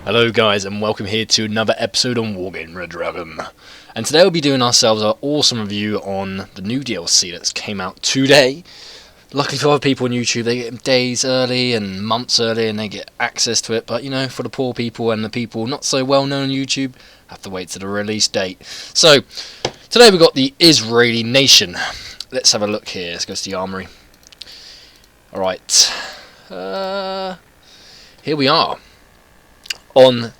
Hello guys, and welcome here to another episode on Wargame Red Dragon. And today we'll be doing ourselves an awesome review on the new DLC that's came out today. Luckily for other people on YouTube, they get them days early and months early and they get access to it, but you know, for the poor people and the people not so well known on YouTube, have to wait to the release date. So, today we've got the Israeli nation. Let's have a look here. Let's go to the armory. Alright. Here we are. On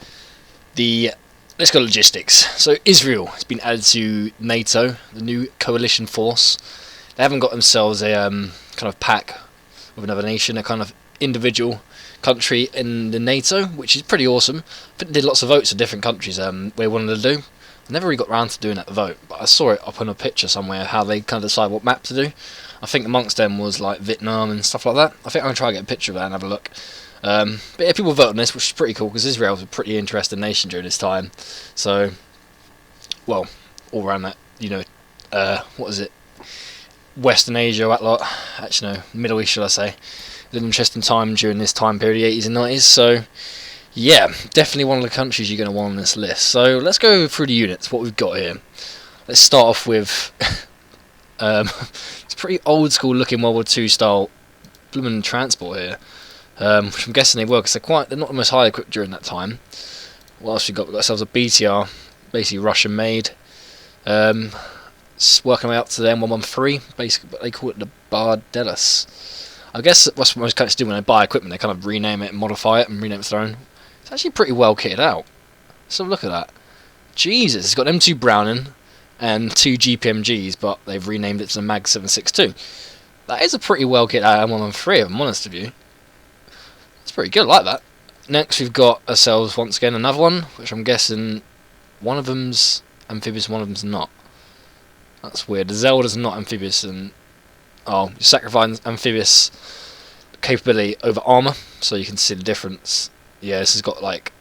the, let's go logistics. So Israel has been added to NATO, the new coalition force. They haven't got themselves a kind of pact with another nation, a kind of individual country in the NATO, which is pretty awesome. I think they did lots of votes of different countries they wanted to do. I never really got around to doing that vote, but I saw it up on a picture somewhere how they kind of decide what map to do. I think amongst them was like Vietnam and stuff like that. I think I'm going to try and get a picture of that and have a look. But yeah, people vote on this, which is pretty cool because Israel was a pretty interesting nation during this time. So, well, all around that, you know, what is it? Western Asia, that lot. Actually, no, Middle East, should I say? It was an interesting time during this time period, the 80s and 90s. So, yeah, definitely one of the countries you're going to want on this list. So, let's go through the units, what we've got here. Let's start off with it's pretty old school looking World War II style blooming transport here. Which I'm guessing they were because they're not the most highly equipped during that time. What else we got? We've got ourselves a BTR, basically Russian made. Working our way up to the M113, basically, but they call it the Bardelas. I guess that's what most countries do when they buy equipment, they kind of rename it and modify it and rename it to their own. It's actually pretty well kitted out. So look at that. Jesus, it's got M2 Browning and 2 GPMGs, but they've renamed it to the Mag 762. That is a pretty well kitted out M113, if I'm honest with you. It's pretty good, I like that. Next we've got ourselves once again another one, which I'm guessing one of them's amphibious, one of them's not. That's weird. The Zelda's not amphibious, and oh, you sacrifice amphibious capability over armor, so you can see the difference. Yeah, this has got like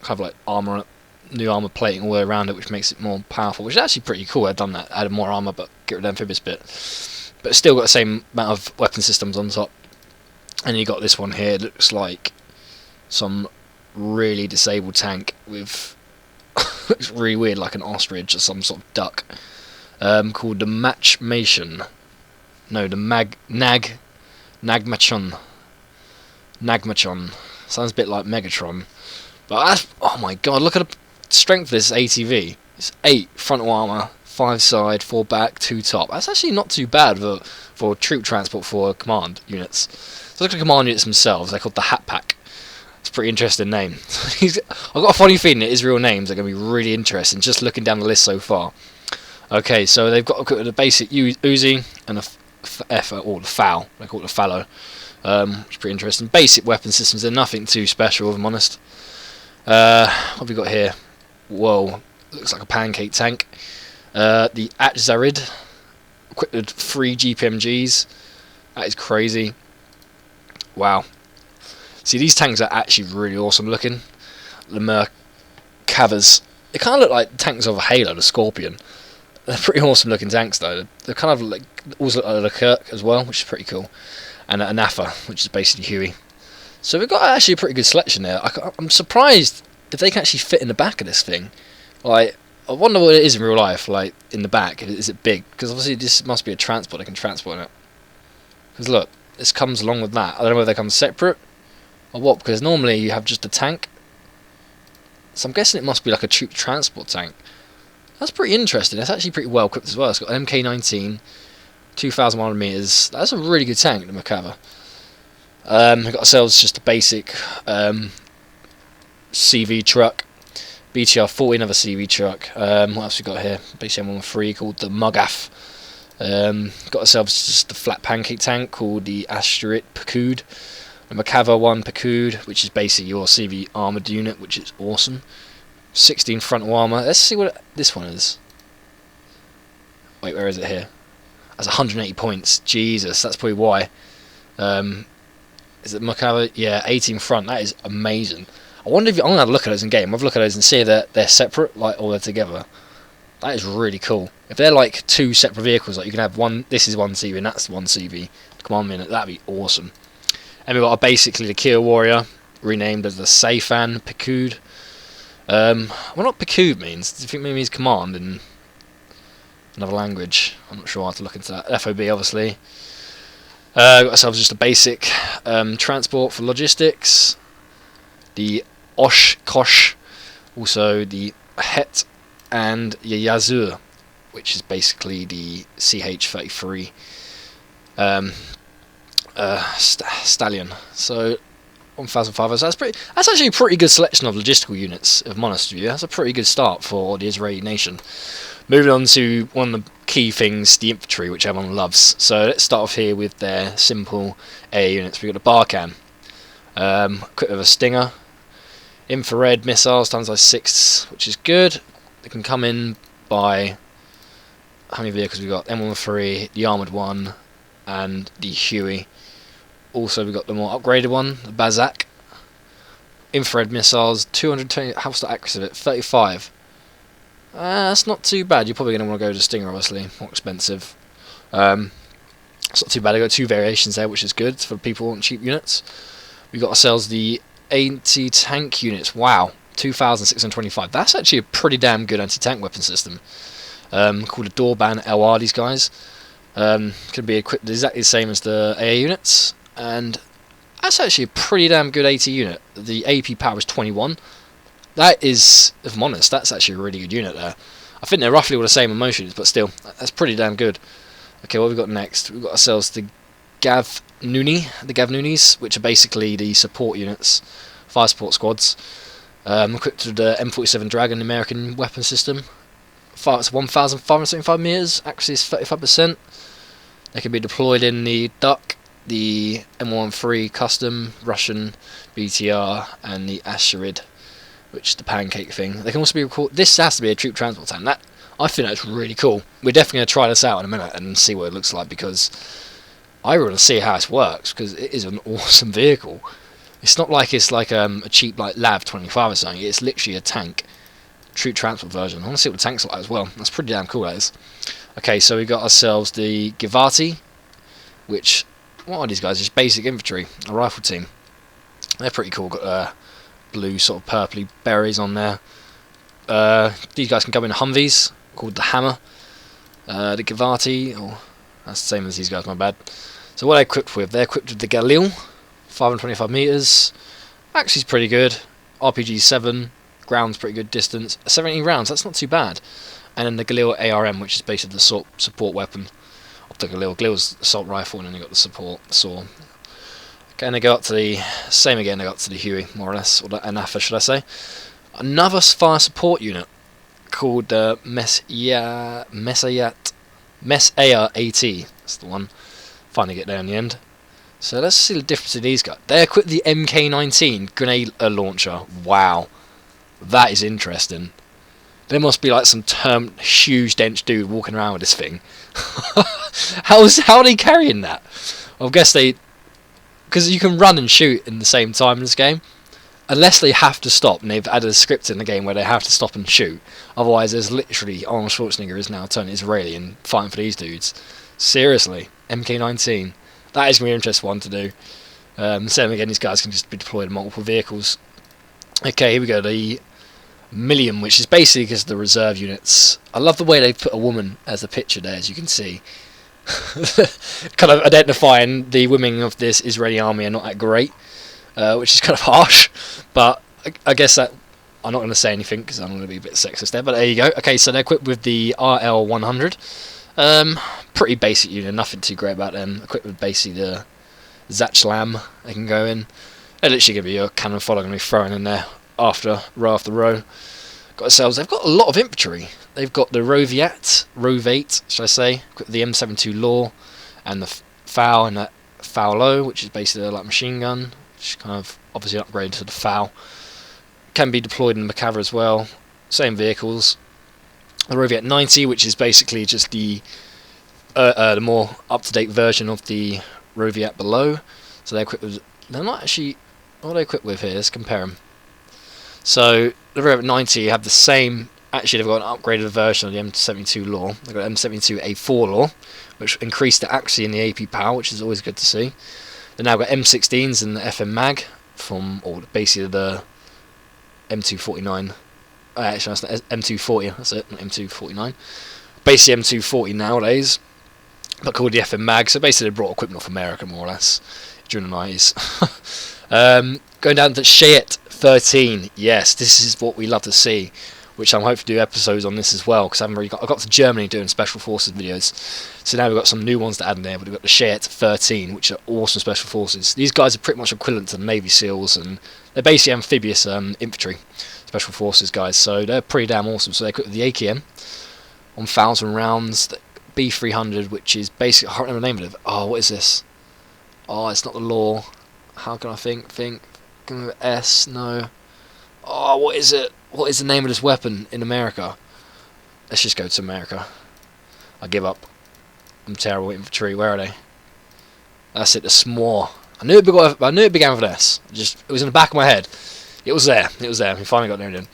kind of like armor, new armor plating all the way around it, which makes it more powerful. Which is actually pretty cool. I've done that, added more armor, but get rid of the amphibious bit. But it's still got the same amount of weapon systems on top. And you got this one here, it looks like some really disabled tank with looks really weird, like an ostrich or some sort of duck. Called the Nagmachon. Nagmachon. Sounds a bit like Megatron. But that's, oh my god, look at the strength of this ATV. It's 8 frontal armor, 5 side, 4 back, 2 top. That's actually not too bad for troop transport for command units. So look at the command units themselves. They're called the Hat Pack. It's a pretty interesting name. I've got a funny feeling that Israel names are going to be really interesting, just looking down the list so far. Okay, so they've got the basic Uzi and the the FAL. They call it the Fallow. Which is pretty interesting. Basic weapon systems. They're nothing too special, if I'm honest. What have we got here? Whoa, looks like a pancake tank. The Atzarid, equipped with 3 GPMGs. That is crazy. Wow. See, these tanks are actually really awesome looking. The Merkavas. They kind of look like tanks of a Halo, the Scorpion. They're pretty awesome looking tanks though. They're kind of like, also look like a Kirk as well, which is pretty cool. And a NAFA, which is basically Huey. So we've got actually a pretty good selection there. I'm surprised if they can actually fit in the back of this thing. Like, I wonder what it is in real life, like, in the back. Is it big? Because obviously this must be a transport, they can transport in it. Because look, this comes along with that. I don't know whether they come separate or what, because normally you have just a tank. So I'm guessing it must be like a troop transport tank. That's pretty interesting. It's actually pretty well equipped as well. It's got an MK19, 2,100 meters. That's a really good tank, the Merkava. We've got ourselves just a basic CV truck. BTR-40, another CV truck. What else we got here? Basically M13 called the Mugaf. Got ourselves just a flat pancake tank called the Asterit Pakud. The Merkava 1 Pakud, which is basically your CV armoured unit, which is awesome. 16 frontal armour. Let's see what this one is. Wait, where is it here? That's 180 points. Jesus, that's probably why. Is it Merkava? Yeah, 18 front. That is amazing. I wonder if I'm going to have a look at those in game. I've looked at those and see that they're separate, like, or they're together. That is really cool. If they're like 2 separate vehicles, like you can have one, this is one CV and that's one CV. Command unit, that'd be awesome. And we've got basically the Kia Warrior, renamed as the Seifan Picud. Well, not Picud means. Do you think maybe means command in another language? I'm not sure. I have to look into that. FOB, obviously. Got ourselves just a basic transport for logistics. The Oshkosh, also the Het and the Yazur, which is basically the CH33 stallion. So 1,500. So that's actually a pretty good selection of logistical units, if I'm honest with you. That's a pretty good start for the Israeli nation. Moving on to one of the key things, the infantry, which everyone loves. So let's start off here with their simple air units. We've got the Barkhane, equipped with a Stinger, infrared missiles times by 6, which is good. They can come in by, how many vehicles we've got? M13, the armoured one, and the Huey. Also we've got the more upgraded one, the Bazak. Infrared missiles, 220, how's the accuracy of it? 35. That's not too bad. You're probably going to want to go to Stinger, obviously, more expensive. It's not too bad. I've got 2 variations there, which is good for people who want cheap units. We've got ourselves the anti-tank units. Wow, 2,625. That's actually a pretty damn good anti-tank weapon system. Called a Dorban LR, these guys. Could be equipped exactly the same as the AA units, and that's actually a pretty damn good AT unit. The AP power is 21. That is, if I'm honest, that's actually a really good unit there. I think they're roughly all the same emotions, but still, that's pretty damn good. Okay, what have we got next? We've got ourselves the Gavnunis, which are basically the support units, fire support squads, equipped with the M47 Dragon American weapon system. It's 1,575 meters, accuracy is 35%. They can be deployed in the Duck, the M13 Custom, Russian BTR, and the Asherid, which is the pancake thing. They can also be recorded. This has to be a troop transport tank. I think that's really cool. We're definitely going to try this out in a minute and see what it looks like, because I want to see how this works, because it is an awesome vehicle. It's not like it's like a cheap like Lav 25 or something. It's literally a tank. Troop transport version. I want to see what the tanks look like as well. That's pretty damn cool, that is. Okay, so we got ourselves the Givati, which, what are these guys? Just basic infantry, a rifle team. They're pretty cool. Got blue sort of purpley berries on there. These guys can come in Humvees, called the Hammer. The Givati, that's the same as these guys, my bad. So what are they equipped with? They're equipped with the Galil, 525 meters. Actually, pretty good. RPG 7. Ground's pretty good distance. 17 rounds, that's not too bad. And then the Galil ARM, which is basically the support weapon of the Galil. Galil's assault rifle, and then you got the support saw. Okay, and they go up to the same again. They go up to the Huey, more or less, or the Anafa, should I say? Another fire support unit called Messaya AT. That's the one. Finally get there in the end. So let's see the difference in these guys. They're equipped with the MK19 grenade launcher. Wow. That is interesting. There must be like some huge dense dude walking around with this thing. How are they carrying that? I guess because you can run and shoot in the same time in this game, unless they have to stop, and they've added a script in the game where they have to stop and shoot. Otherwise, there's literally Arnold Schwarzenegger is now turning Israeli and fighting for these dudes. Seriously, MK19. That is going to be an interesting one to do. Same again, these guys can just be deployed in multiple vehicles. Okay, here we go. The Million, which is basically just the reserve units. I love the way they put a woman as the picture there, as you can see. Kind of identifying the women of this Israeli army are not that great, which is kind of harsh, but I guess that I'm not going to say anything because I'm going to be a bit sexist there, but there you go. Okay, so they're equipped with the RL100. Pretty basic unit, nothing too great about them. Equipped with basically the Zachlam they can go in. They're literally going to be your cannon fodder going to be thrown in there after row after row. Got ourselves, they've got a lot of infantry. They've got the Rovate, should I say, got the M72 Law, and the FAL and that FAL-O, which is basically like machine gun, which is kind of obviously upgraded to the FAL. Can be deployed in the Macabre as well. Same vehicles. The Rovate 90, which is basically just the more up-to-date version of the Rovate below. So they're equipped with, they're not actually, what are they equipped with here? Let's compare them. So the Rovate 90 have the same. Actually, they've got an upgraded version of the M72 Law. They've got M72A4 Law, which increased the accuracy in the AP power, which is always good to see. They've now got M16s and the FM Mag, from, or basically the M249. Actually, that's M240. That's it, not M249. Basically M240 nowadays, but called the FM Mag. So basically, they brought equipment off America more or less during the 90s. Going down to Shayet 13. Yes, this is what we love to see, which I'm hoping to do episodes on this as well, because I got to Germany doing Special Forces videos, so now we've got some new ones to add in there. But we've got the Shayet 13, which are awesome Special Forces. These guys are pretty much equivalent to the Navy SEALs, and they're basically amphibious infantry Special Forces guys, so they're pretty damn awesome. So they're equipped with the AKM on 1,000 rounds, the B300, which is basically, I can't remember the name of it. Oh, what is this? Oh, it's not the law. How can I think? S, no. Oh, what is it? What is the name of this weapon in America? Let's just go to America. I give up. I'm terrible at infantry. Where are they? That's it, the SMOR. I knew it began with an S. It was in the back of my head. It was there. It was there. We finally got there again.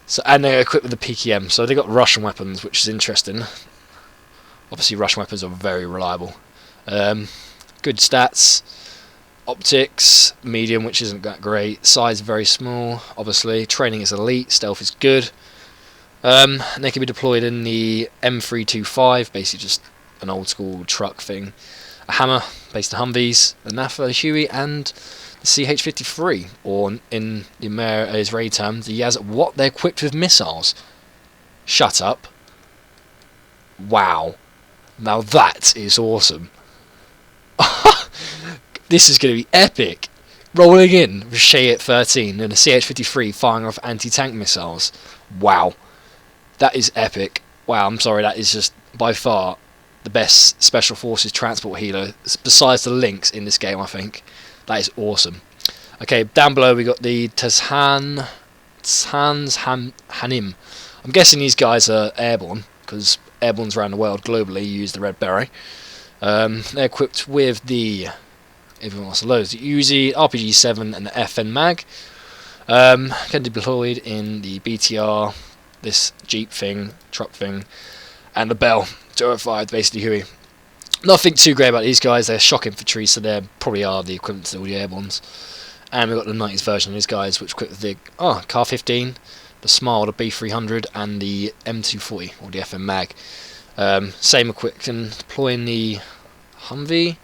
So, and they're equipped with the PKM. So they got Russian weapons, which is interesting. Obviously, Russian weapons are very reliable. Good stats. Optics, medium, which isn't that great. Size very small, obviously. Training is elite. Stealth is good. And they can be deployed in the M325, basically just an old school truck thing. A hammer, based on Humvees, a NAFA, Huey, and the CH53, or in the Israeli terms, the Yaz. What? They're equipped with missiles. Shut up. Wow. Now that is awesome. This is going to be epic. Rolling in with Shayet 13 and a CH53 firing off anti-tank missiles. Wow. That is epic. Wow, I'm sorry, that is just by far the best Special Forces transport helo, besides the Lynx in this game, I think. That is awesome. Okay, down below we got the Hanim. I'm guessing these guys are airborne, because airbornes around the world globally use the Red Beret. They're equipped with the... Everyone wants to load the Uzi, RPG-7 and the FN Mag. Can be deployed in the BTR, this Jeep thing, truck thing, and the Bell 205, basically Huey. Nothing too great about these guys. They're shock infantry, so they probably are the equivalent to all the airbornes. And we've got the 90s version of these guys, which equipped with the Car 15, the Smile, the B300, and the M240 or the FN Mag. Same equipped and deploying the Humvee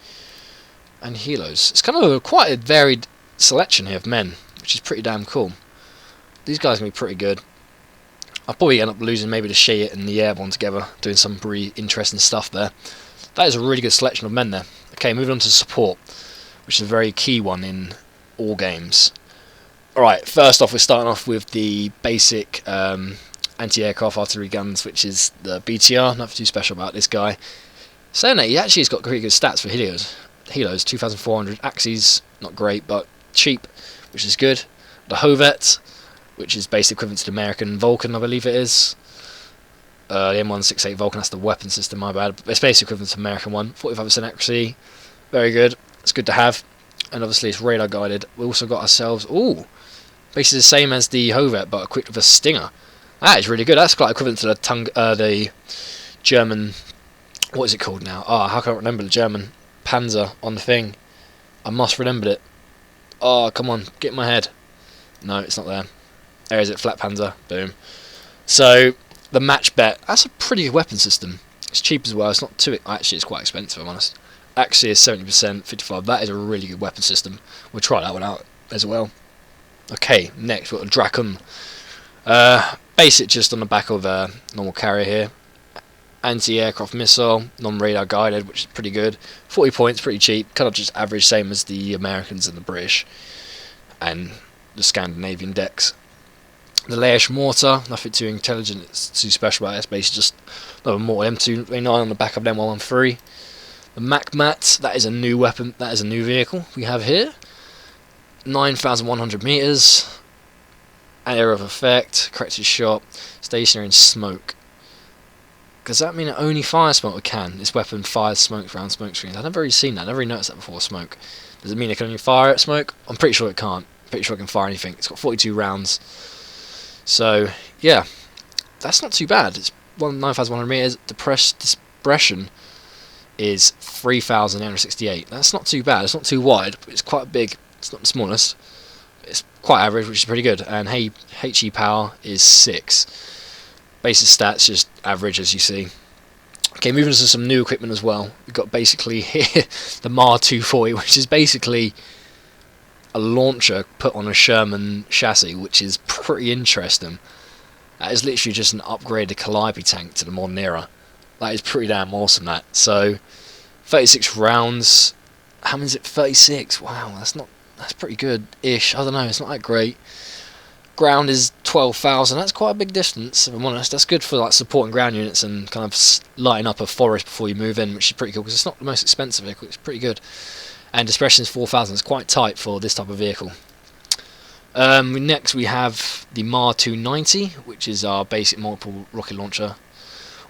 and helos. It's kind of quite a varied selection here of men, which is pretty damn cool. These guys can be pretty good. I'll probably end up losing maybe the Shayet and the Airborne together, doing some pretty interesting stuff there. That is a really good selection of men there. Okay, moving on to support, which is a very key one in all games. Alright, first off we're starting off with the basic anti-aircraft artillery guns, which is the BTR. Nothing too special about this guy. Saying that, he actually has got pretty good stats for helos. 2,400 axes, not great, but cheap, which is good. The Hovet, which is basically equivalent to the American Vulcan, I believe it is. The M168 Vulcan, that's the weapon system, my bad. But it's basically equivalent to the American one. 45% accuracy, very good. It's good to have. And obviously it's radar guided. We also got ourselves, basically the same as the Hovet, but equipped with a Stinger. That is really good. That's quite equivalent to the German, what is it called now? How can I remember the German Panzer on the thing? I must remember it. Come on, get in my head. No, it's not there. There is it, Flat Panzer. Boom. So the Match Bet, that's a pretty good weapon system. It's cheap as well. It's not too... Actually, it's quite expensive, I'm honest. Actually, it's 70%, 55. That is a really good weapon system. We'll try that one out as well. Okay, next we've got a Dragon. Basic just on the back of a normal carrier here. Anti-aircraft missile, non-radar guided, which is pretty good. 40 points, pretty cheap. Kind of just average, same as the Americans and the British. And the Scandinavian decks. The Leish mortar, nothing too intelligent, it's too special about it. It's basically just another mortar M229 on the back of an M113. The MacMat, that is a new weapon, that is a new vehicle we have here. 9,100 meters. Area of effect, corrected shot, stationary and smoke. Does that mean it only fires smoke? Or can? This weapon fires smoke around smoke screens. I've never really seen that. I've never really noticed that before, smoke. Does it mean it can only fire at smoke? I'm pretty sure it can't. Pretty sure it can fire anything. It's got 42 rounds. So, yeah. That's not too bad. It's 9,100 meters. Dispersion is 3,868. That's not too bad. It's not too wide, but it's quite big. It's not the smallest. It's quite average, which is pretty good. And HE power is 6. Basic stats just average, as you see. Okay, moving on to some new equipment as well. We've got basically here the MAR 240, which is basically a launcher put on a Sherman chassis, which is pretty interesting. That is literally just an upgraded Calliope tank to the modern era. That is pretty damn awesome, that. So, 36 rounds. How many is it? 36. Wow, that's pretty good-ish. I don't know, it's not that great. Ground is 12,000. That's quite a big distance, if I'm honest. That's good for like supporting ground units and kind of lighting up a forest before you move in, which is pretty cool because it's not the most expensive vehicle. It's pretty good. And discretion is 4,000. It's quite tight for this type of vehicle. Next we have the MAR 290, which is our basic multiple rocket launcher,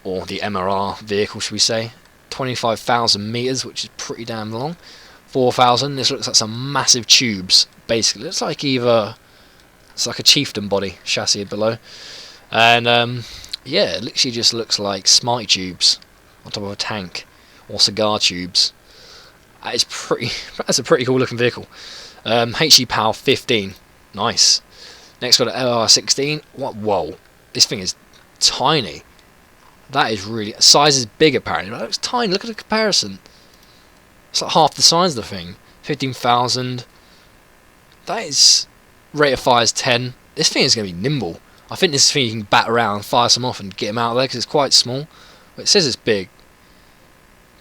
or the MRR vehicle, should we say. 25,000 meters, which is pretty damn long. 4,000. This looks like some massive tubes. Basically, it looks like it's like a chieftain body chassis below, and yeah, it literally just looks like Smarty tubes on top of a tank, or cigar tubes. That's a pretty cool looking vehicle. HE power 15, nice. Next got an LR16. Whoa, this thing is tiny. That is really, size is big apparently. That looks tiny. Look at the comparison. It's like half the size of the thing. 15,000. That is. Rate of fire is 10. This thing is going to be nimble. I think this thing you can bat around, fire some off and get him out of there because it's quite small. But it says it's big.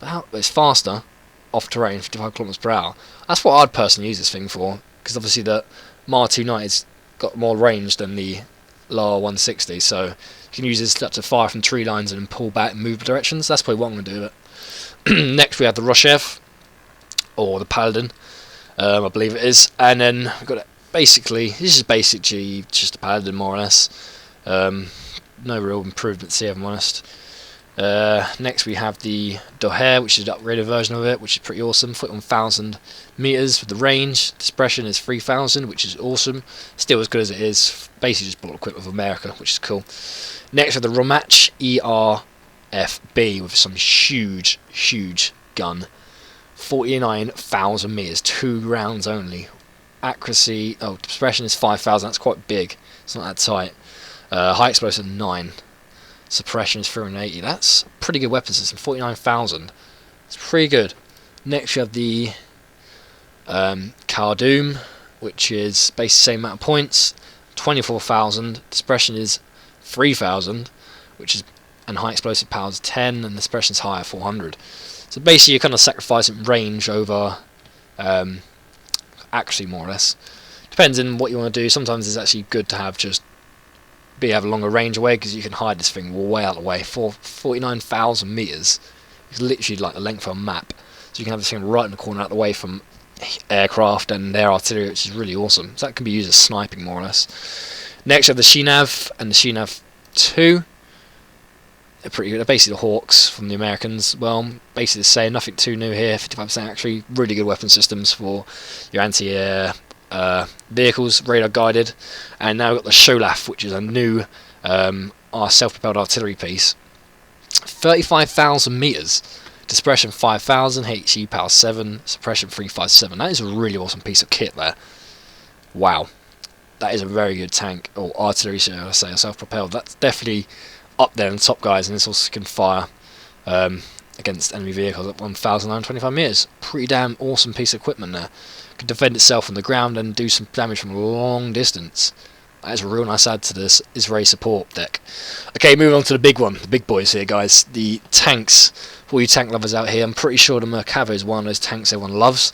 But it's faster off terrain, 55 kilometers per hour. That's what I'd personally use this thing for, because obviously the MAR 290's got more range than the lower 160, so you can use this to fire from tree lines and pull back and move directions. That's probably what I'm going to do with it. Next we have the Roshev, or the Paladin, I believe it is. And then we've got basically, this is basically just a Paladin more or less. No real improvements here, if I'm honest. Next we have the Doher, which is an upgraded version of it, which is pretty awesome. 41,000 meters with the range. Dispersion is 3,000, which is awesome. Still as good as it is. Basically just bought equipped with America, which is cool. Next we have the Romach ERFB with some huge gun. 49,000 meters, 2 rounds only. Accuracy, dispersion is 5,000. That's quite big. It's not that tight. High explosive 9. Suppression is 380. That's a pretty good weapon system. 49,000. It's pretty good. Next, you have the Khardum, which is basically the same amount of points. 24,000. Dispersion is 3,000, and high explosive power is 10, and the suppression is higher, 400. So basically, you're kind of sacrificing range over accuracy, more or less. Depends on what you want to do. Sometimes it's actually good to have have a longer range away, because you can hide this thing way out of the way. 49,000 meters is literally like the length of a map, so you can have this thing right in the corner, out of the way from aircraft and their artillery, which is really awesome. So that can be used as sniping, more or less. Next, you have the Shinav and the Shinav 2. They're pretty good. They're basically the Hawks from the Americans. Well, basically the same. Nothing too new here. 55% actually. Really good weapon systems for your anti-air vehicles, radar guided. And now we've got the Sholaf, which is a new our self-propelled artillery piece. 35,000 meters, dispersion 5,000, HE power 7, suppression 357. That is a really awesome piece of kit there. Wow, that is a very good tank, or artillery, should I say, self-propelled. That's definitely up there in the top, guys, and this also can fire against enemy vehicles at 1,925 meters. Pretty damn awesome piece of equipment there. Can defend itself on the ground and do some damage from a long distance. That is a real nice add to this Israeli support deck. Okay, moving on to the big one, the big boys here, guys. The tanks. For all you tank lovers out here, I'm pretty sure the Merkava is one of those tanks everyone loves.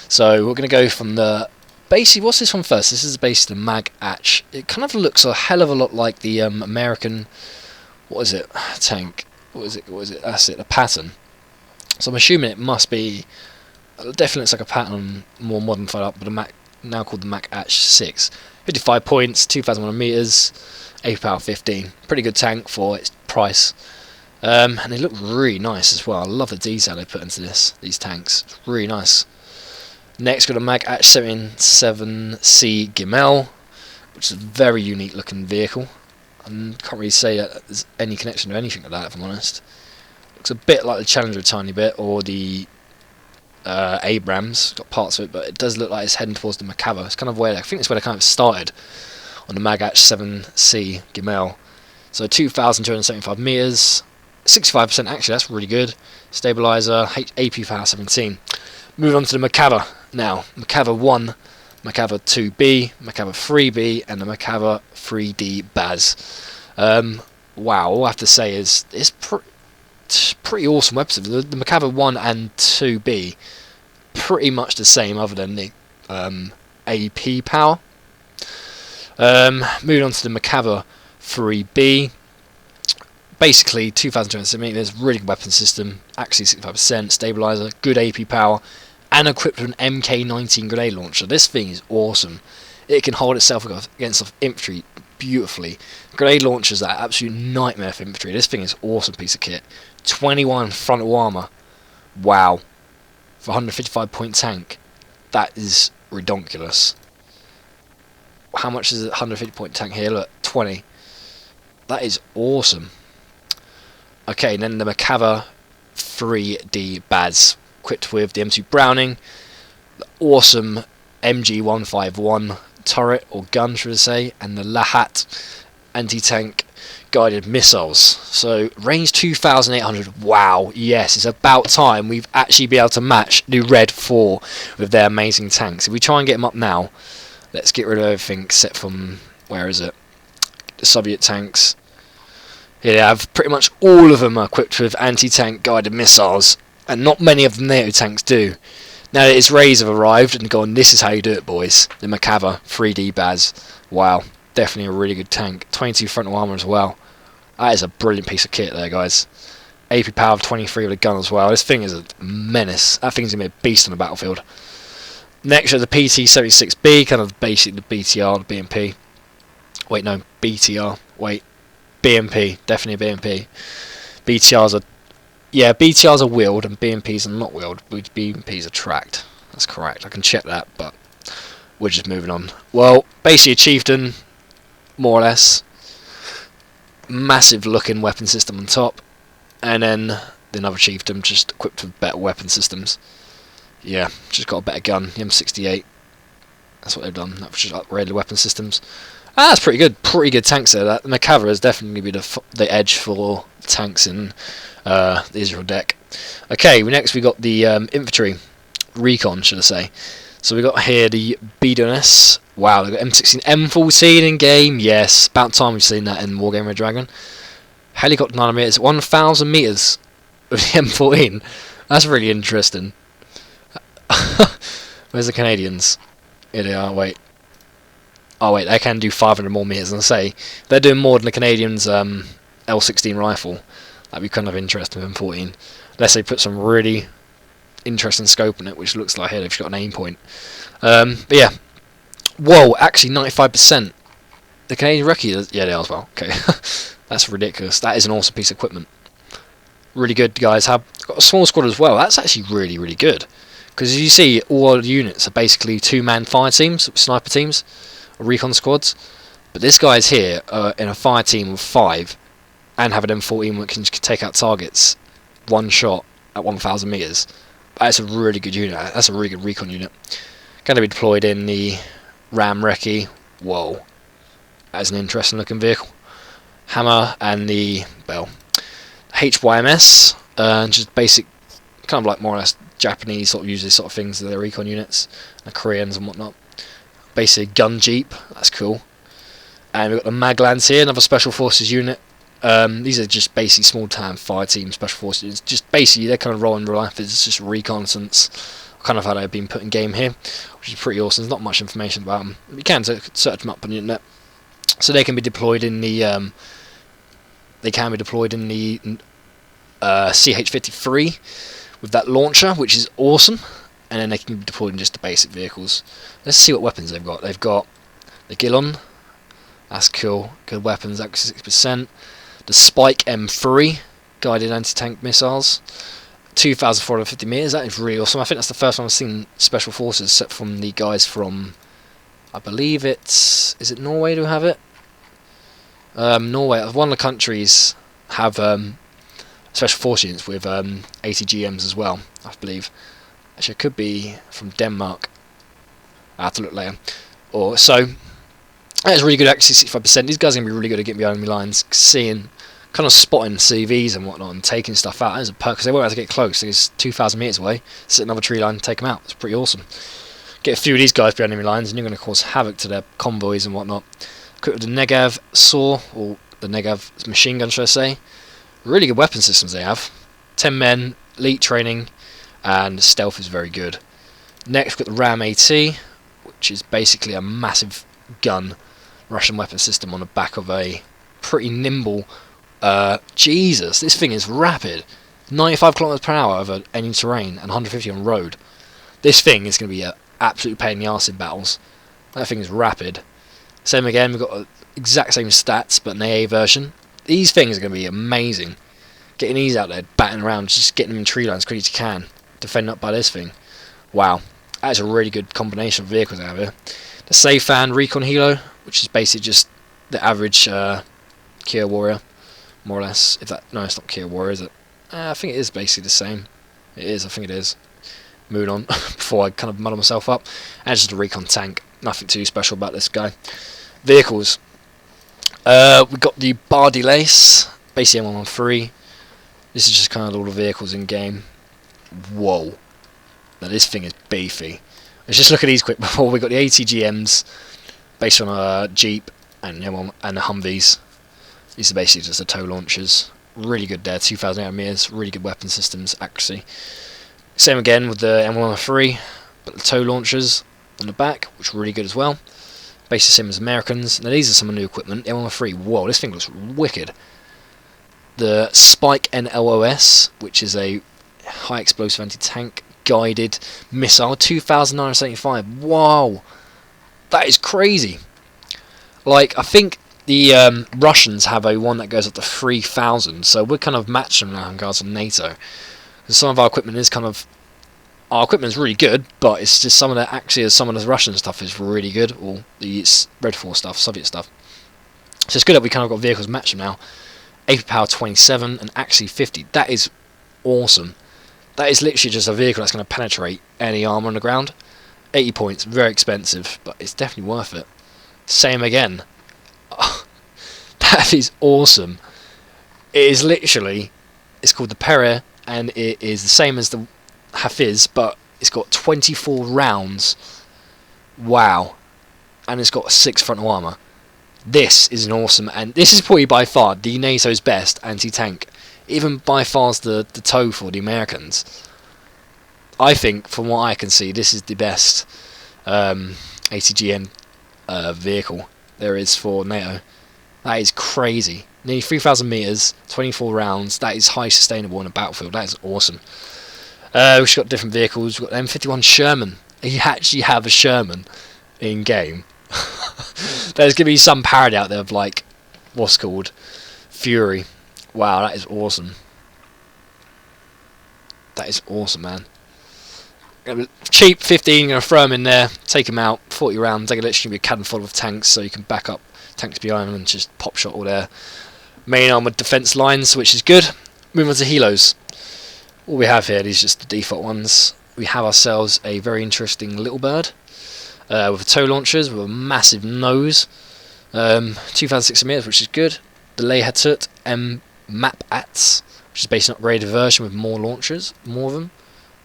So we're going to go from the... Basically, what's this one first? This is basically the Mag Atch. It kind of looks a hell of a lot like the American... What is it? Tank. What is it? That's it, a pattern. So I'm assuming it must be... Definitely looks like a pattern, more modern fired up, but now called the Mag Atch 6. 55 points, 2,100 meters, AP power 15. Pretty good tank for its price. And they look really nice as well. I love the detail they put into these tanks. It's really nice. Next, got a Mag Atch 77C Gimel, which is a very unique looking vehicle. I can't really say that there's any connection to anything like that, if I'm honest. Looks a bit like the Challenger a tiny bit, or the Abrams, got parts of it, but it does look like it's heading towards the Macabre. It's kind of where I think it's where they kind of started on the Mag H7C Gimel. So 2,275 meters, 65% actually. That's really good. Stabilizer, AP power 17. Moving on to the Macabre now. Macabre 1, Macabre 2B, Macabre 3B, and the Macabre 3D Baz. Wow, all I have to say is it's pretty awesome weapons. The Macabre 1 and 2B, pretty much the same other than the AP power. Moving on to the Macabre 3B. Basically, 2,270 meters, really good weapon system, actually 65%, stabilizer, good AP power, and equipped with an MK19 grenade launcher. This thing is awesome. It can hold itself against infantry beautifully. Grenade launchers are absolute nightmare for infantry. This thing is an awesome piece of kit. 21 frontal armor. Wow. For a 155 point tank. That is ridiculous. How much is a 150 point tank here? Look, 20. That is awesome. Okay, and then the Macabre 3D Baz, equipped with the M2 Browning, the awesome MG151 turret, or gun should I say, and the Lahat anti-tank guided missiles. So, range 2,800, wow, yes, it's about time we've actually been able to match the Red 4 with their amazing tanks. If we try and get them up now, let's get rid of everything except from, where is it, the Soviet tanks. Here they have pretty much all of them are equipped with anti-tank guided missiles, and not many of the NATO tanks do. Now that Israelis have arrived and gone, this is how you do it, boys. The Macabre 3D Baz. Wow, definitely a really good tank. 22 frontal armor as well. That is a brilliant piece of kit there, guys. AP power of 23 with a gun as well. This thing is a menace. That thing's going to be a beast on the battlefield. Next are the PT-76B, kind of basically the BTR, the BMP. Wait, no, BTR. Wait. BMP, definitely a BMP. BTRs are wheeled and BMPs are not wheeled. BMPs are tracked. That's correct. I can check that, but we're just moving on. Well, basically a chieftain, more or less. Massive looking weapon system on top, and then another chieftain just equipped with better weapon systems. Yeah, just got a better gun, the M68. That's what they've done. They've just upgraded the weapon systems. That's pretty good. Pretty good tanks there. That the Macabre has definitely been the edge for tanks in the Israel deck. Okay, next we got the infantry recon, should I say? So we got here the BDNS. Wow, they got M16, M14 in game. Yes, about time we've seen that in Wargame Red Dragon. Helicopter 9 meters, 1,000 meters with the M14. That's really interesting. Where's the Canadians? Here they are. Wait. Oh wait, they can do 500 more meters. And I say they're doing more than the Canadians' L16 rifle. That'd be kind of interesting with M14, unless they put some really interesting scope on it, which looks like here they've got an aim point. But yeah, whoa, actually 95%. The Canadian recce, yeah, they are as well. Okay, that's ridiculous. That is an awesome piece of equipment. Really good, guys. Have got a small squad as well. That's actually really, really good. Because as you see, all the units are basically two-man fire teams, sniper teams, or recon squads. But this guy's here in a fire team of 5 and have an M14 which can take out targets one shot at 1,000 meters. That's a really good unit. That's a really good recon unit. Going to be deployed in the Ram Recce. Whoa. That's an interesting looking vehicle. Hammer and the HYMS. Just basic, kind of like more or less Japanese sort of use these sort of things in their recon units, and Koreans and whatnot. Basically gun jeep, that's cool. And we've got the Maglans here, another special forces unit. These are just basically small town fire team special forces. Just basically they're kind of rolling in real life. It's just reconnaissance, kind of how they've been put in game here, which is pretty awesome. There's not much information about them. You can search them up on the internet. So they can be deployed in the CH53 with that launcher, which is awesome. And then they can be deployed in just the basic vehicles. Let's see what weapons they've got. They've got the Gillon. That's cool. Good weapons, accuracy 6%. The Spike M3 guided anti-tank missiles. 2,450 meters. That is really awesome. I think that's the first time I've seen special forces, except from the guys from, I believe it's, is it Norway to have it? Norway. One of the countries have special force units with ATGMs as well, I believe. Actually, it could be from Denmark. I'll have to look later. Or so. That is really good, actually, 65%. These guys are going to be really good at getting behind enemy lines, seeing, kind of spotting CVs and whatnot, and taking stuff out. That is a perk, because they won't have to get close. It's 2,000 metres away, sit another tree line, take them out. It's pretty awesome. Get a few of these guys behind enemy lines, and you're going to cause havoc to their convoys and whatnot. Equipped with the Negav saw, or the Negav machine gun, should I say. Really good weapon systems they have. 10 men, elite training, and stealth is very good. Next, we've got the Ram AT, which is basically a massive gun Russian weapon system on the back of a pretty nimble. Jesus, this thing is rapid. 95 kilometers per hour over any terrain and 150 on road. This thing is going to be an absolute pain in the arse in battles. That thing is rapid. Same again, we've got the exact same stats, but an AA version. These things are going to be amazing. Getting these out there, batting around, just getting them in tree lines as quick as you can. Defended up by this thing. Wow, that's a really good combination of vehicles out here. The Sayfan Recon Helo, which is basically just the average Kia Warrior, more or less. If that, no, it's not Kia Warrior, is it? I think it is basically the same. It is, I think it is. Moving on, before I kind of muddle myself up. And just a Recon tank. Nothing too special about this guy. Vehicles. We've got the Bardi Lace, basically M113. This is just kind of all the vehicles in game. Whoa. Now this thing is beefy. Let's just look at these quick before. We've got the ATGMs, based on a Jeep and the Humvees. These are basically just the tow launchers. Really good there, 2,800 meters, really good weapon systems, accuracy. Same again with the M103, but the tow launchers on the back, which are really good as well. Basically same as Americans. Now these are some of the new equipment. The M103, whoa, this thing looks wicked. The Spike NLOS, which is a high explosive anti-tank guided missile, 2,975. Wow, that is crazy. Like, I think the Russians have a one that goes up to 3,000, so we're kind of matching them now in regards to NATO. Because some of our equipment is kind of, our equipment is really good, but it's just some of the, actually some of the Russian stuff is really good, or the Red Force stuff, Soviet stuff. So it's good that we kind of got vehicles match them now. AP power 27 and actually 50. That is awesome. That is literally just a vehicle that's going to penetrate any armour on the ground. 80 points, very expensive, but it's definitely worth it. Same again. Oh, that is awesome. It is literally, it's called the Pere, and it is the same as the Hafiz, but it's got 24 rounds. Wow. And it's got 6 frontal armour. This is an awesome, and this is probably by far the NATO's best anti-tank. Even by far the tow for the Americans. I think, from what I can see, this is the best ATGM vehicle there is for NATO. That is crazy. Nearly 3,000 meters, 24 rounds. That is high sustainable in a battlefield. That is awesome. We've got different vehicles. We've got M51 Sherman. You actually have a Sherman in game. There's going to be some parody out there of, like, what's called Fure. Wow, that is awesome. That is awesome, man. Cheap, 15, going to throw them in there, take them out, 40 rounds. They can literally be a cannon full of tanks, so you can back up tanks behind them and just pop shot all their main armoured defence lines, which is good. Moving on to helos. What we have here, these are just the default ones. We have ourselves a very interesting little bird with tow launchers, with a massive nose. 2,600 meters, which is good. The Lehatut M Map Ats, which is based on an upgraded version with more launchers, more of them,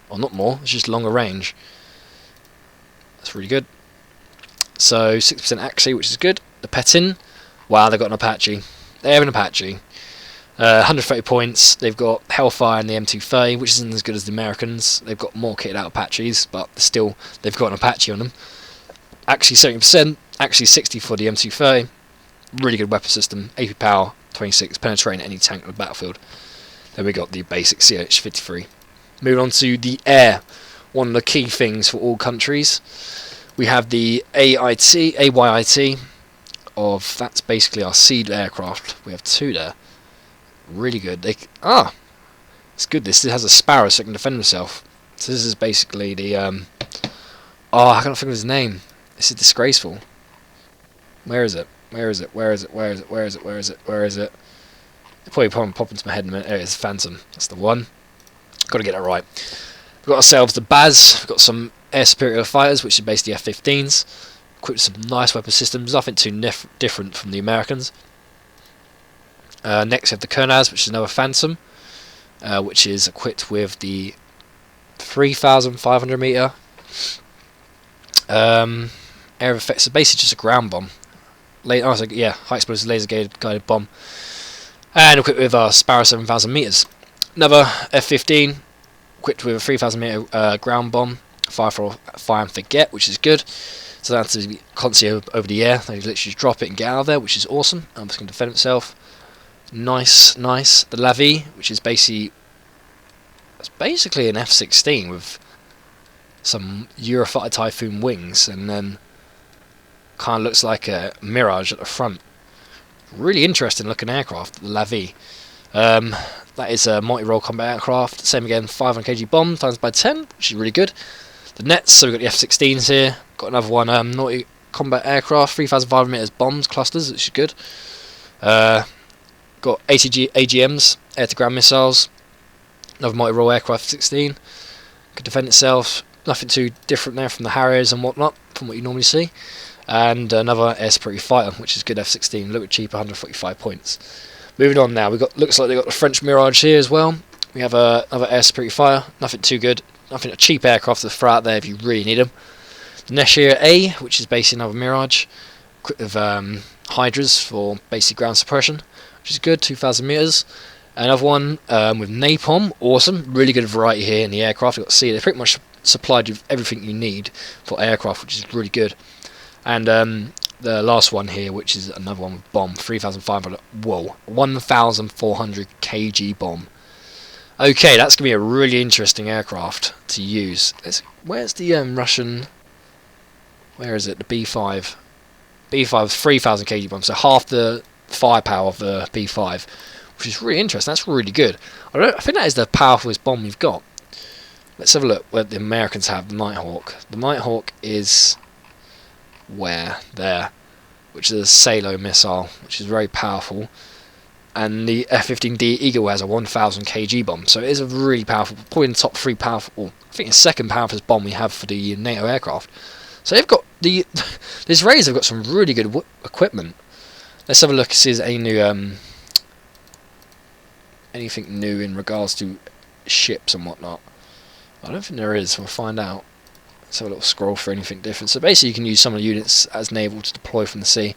or not more, it's just longer range. That's really good. So 6% accuracy, which is good. The Petin, wow, they've got an Apache. They have an Apache. 130 points. They've got Hellfire and the M230, which isn't as good as the Americans. They've got more kitted out Apaches, but still they've got an Apache on them. Actually 70%, actually 60 for the M230. Really good weapon system. AP power 26, penetrating any tank on the battlefield. Then we got the basic CH53. Moving on to the air, one of the key things for all countries. We have the AYT of, that's basically our seed aircraft. We have 2 there. Really good. It's good. This has a Sparrow so it can defend himself. So this is basically the I can't think of his name. This is disgraceful. Where is it? Where is it? Where is it? Where is it? Where is it? Where is it? Where is it? It'll probably pop into my head in a minute. There it is, Phantom. That's the one. Got to get it right. We've got ourselves the Baz. We've got some air superior fighters, which are basically F-15s. Equipped with some nice weapon systems, nothing too different from the Americans. Next we have the Kurnaz, which is another Phantom, which is equipped with the 3,500 meter area of effects. So basically just a ground bomb. High explosive laser guided bomb, and equipped with our Sparrow 7,000 meters. Another F-15, equipped with a 3,000 meter ground bomb, fire and forget, which is good. So that's constantly over the air. They literally just drop it and get out of there, which is awesome. I'm just going to defend itself. Nice. The Lavi, which is basically an F-16 with some Eurofighter Typhoon wings, and then kind of looks like a Mirage at the front. Really interesting looking aircraft, the Lavi. That is a multi-role combat aircraft. Same again, 500 kg bomb times by 10, which is really good. The nets, so we've got the F-16s here. Got another one, naughty combat aircraft, 3,500 meters bombs clusters, which is good. Got AGMs, air-to-ground missiles. Another multi-role aircraft, 16. Could defend itself. Nothing too different there from the Harriers and whatnot, from what you normally see. And another air superiority fighter, which is good, F-16, a little bit cheaper, 145 points. Moving on now, looks like they got the French Mirage here as well. We have another air superiority fighter, nothing too good, nothing a cheap aircraft to throw out there if you really need them. The Neshir A, which is basically another Mirage, equipped with Hydras for basic ground suppression, which is good, 2,000 meters. Another one with Napalm, awesome, really good variety here in the aircraft. You've got to see they pretty much supplied you with everything you need for aircraft, which is really good. And the last one here, which is another one with bomb, 3,500, 1,400 kg bomb. Okay, that's going to be a really interesting aircraft to use. Where's the Russian, where is it, the B5? B5 is 3,000 kg bomb, so half the firepower of the B5, which is really interesting. That's really good. I think that is the powerfulest bomb we've got. Let's have a look what the Americans have, the Nighthawk. The Nighthawk is where? There. Which is a Salo missile, which is very powerful. And the F-15D Eagle has a 1,000 kg bomb, so it is a really powerful, probably in the top 3 powerful, I think the second powerful bomb we have for the NATO aircraft. So they've got the Israelis have got some really good equipment. Let's have a look and see if there's any new anything new in regards to ships and whatnot. I don't think there is. We'll find out. Let's have a little scroll for anything different. So basically, you can use some of the units as naval to deploy from the sea.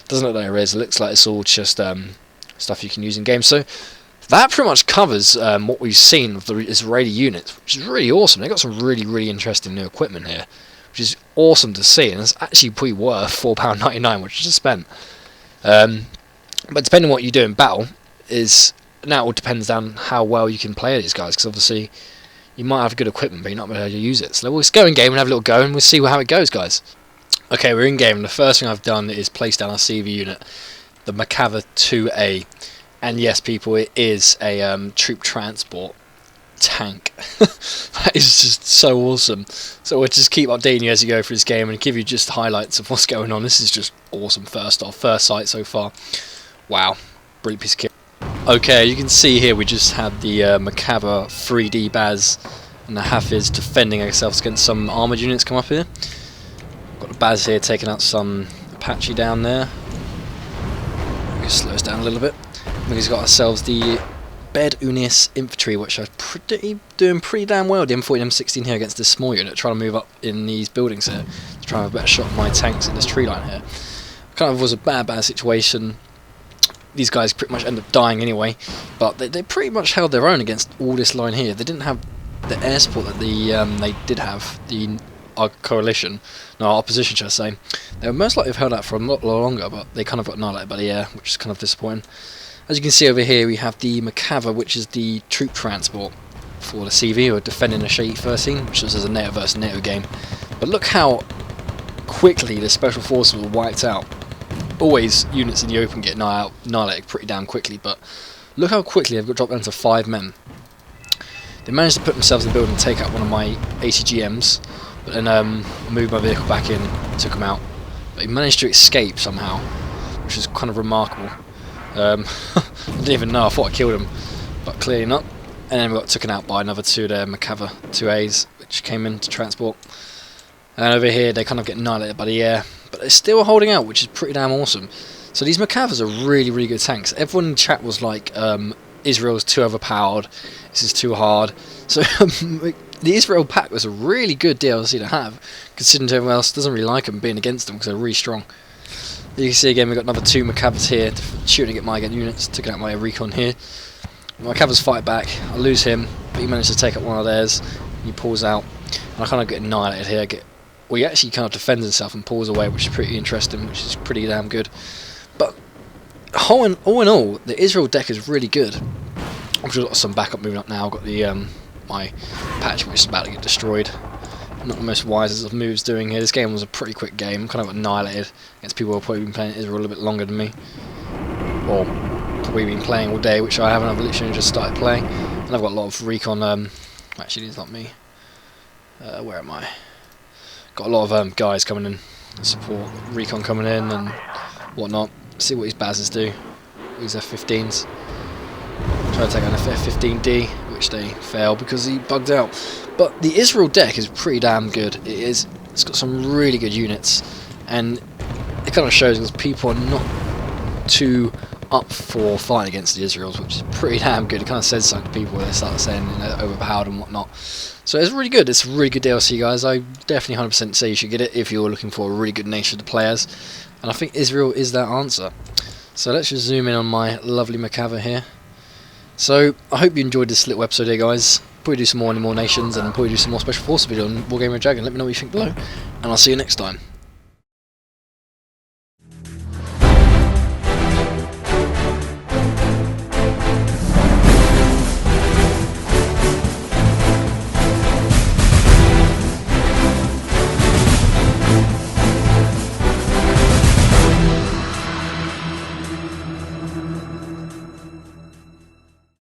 Doesn't look like there is. It looks like it's all just stuff you can use in game. So that pretty much covers what we've seen of the Israeli units, which is really awesome. They've got some really interesting new equipment here, which is awesome to see, and it's actually pretty worth £4.99, which I just spent. But depending on what you do in battle, now it all depends on how well you can play these guys, because obviously you might have good equipment, but you're not going to be able to use it. So let's go in game and have a little go, and we'll see how it goes, guys. Okay, we're in game, and the first thing I've done is place down our CV unit, the Makava 2A. And yes, people, it is a troop transport tank. That is just so awesome. So we'll just keep updating you as you go through this game and give you just highlights of what's going on. This is just awesome. First sight so far. Wow, brilliant piece of kit. Okay, you can see here we just had the Makava 3D Baz and the Hafiz defending ourselves against some armoured units come up here. Got the Baz here taking out some Apache down there. Slow us down a little bit. We've got ourselves the Bed Unis Infantry, which are doing pretty damn well. The M40 and M16 here against this small unit, trying to move up in these buildings here to try and have a better shot of my tanks in this tree line here. Kind of was a bad situation. These guys pretty much end up dying anyway, but they pretty much held their own against all this line here. They didn't have the air support that they did have, our coalition, no, our opposition should I say. They would most likely have held out for a lot longer, but they kind of got annihilated by the air, which is kind of disappointing. As you can see over here, we have the Makava, which is the troop transport for the CV, who are defending the Shaheed 13, which is a NATO versus NATO game. But look how quickly the special forces were wiped out. Always units in the open get annihilated pretty damn quickly, but look how quickly they've got dropped down to 5 men. They managed to put themselves in the building and take out one of my ACGMs, but then moved my vehicle back in, took him out. But he managed to escape somehow, which is kind of remarkable. I didn't even know, I thought I killed him, but clearly not. And then we got taken out by another two there, Macabre 2As, which came in to transport. And over here they kind of get annihilated by the air, but they're still holding out, which is pretty damn awesome. So these Macabres are really, really good tanks. Everyone in chat was like, Israel's too overpowered, this is too hard. So the Israel pack was a really good DLC to have, considering everyone else doesn't really like them being against them because they're really strong. You can see again we've got another two Macabres here shooting at my units, taking out my recon here. My Macabres fight back, I lose him, but he managed to take up one of theirs. He pulls out, and I kind of get annihilated here. Well, he actually kind of defends himself and pulls away, which is pretty interesting, which is pretty damn good. But all in all, the Israel deck is really good. I've got some backup moving up now. I've got the my patch which is about to get destroyed. Not the most wisest of moves doing here. This game was a pretty quick game, kind of annihilated against people who have probably been playing Israel a little bit longer than me, or probably been playing all day, which I haven't. I've literally just started playing, and I've got a lot of recon. Actually, it's not me. Where am I? Got a lot of guys coming in, support recon coming in and whatnot. See what his Bazes do. These F-15s. Try to take on F-15D, which they fail because he bugged out. But the Israel deck is pretty damn good. It's got some really good units, and it kind of shows because people are not too up for fighting against the Israels, which is pretty damn good. It kind of says something to people when they start saying, you know, overpowered and whatnot. So it's really good. It's a really good DLC, guys. I definitely 100% say you should get it if you're looking for a really good nation to play as. And I think Israel is that answer. So let's just zoom in on my lovely Macabre here. So I hope you enjoyed this little episode here, guys. Probably do some more nations and probably do some more Special Forces video on Wargame Red Dragon. Let me know what you think below, and I'll see you next time.